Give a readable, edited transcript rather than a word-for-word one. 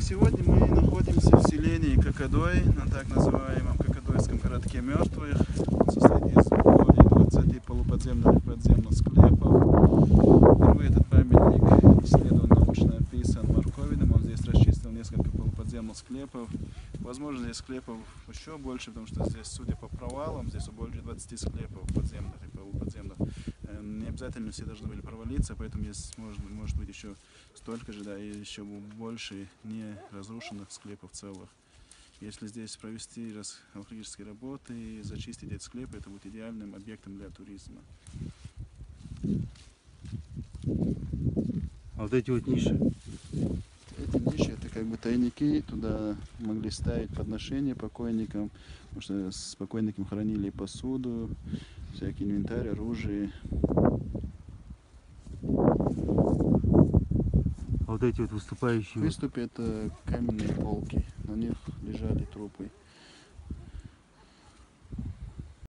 Сегодня мы находимся в селении Кокодой, на так называемом Кокодойском городке мертвых. Он состоит из более 20 полуподземных и подземных склепов. Впервые этот памятник исследован, научно описан Марковиным. Он здесь расчистил несколько полуподземных склепов. Возможно, здесь склепов еще больше, потому что здесь, судя по провалам, здесь больше 20 склепов подземных и полуподземных. Не обязательно все должны были провалиться, поэтому здесь может быть еще столько же, да, и еще больше не разрушенных склепов целых. Если здесь провести археологические работы и зачистить эти склепы, это будет идеальным объектом для туризма. А вот эти вот ниши? Эти ниши — это как бы тайники, туда могли ставить подношения покойникам, потому что с покойником хранили посуду, всякий инвентарь, оружие. А вот эти вот выступающие? Выступы — это каменные полки, на них лежали трупы.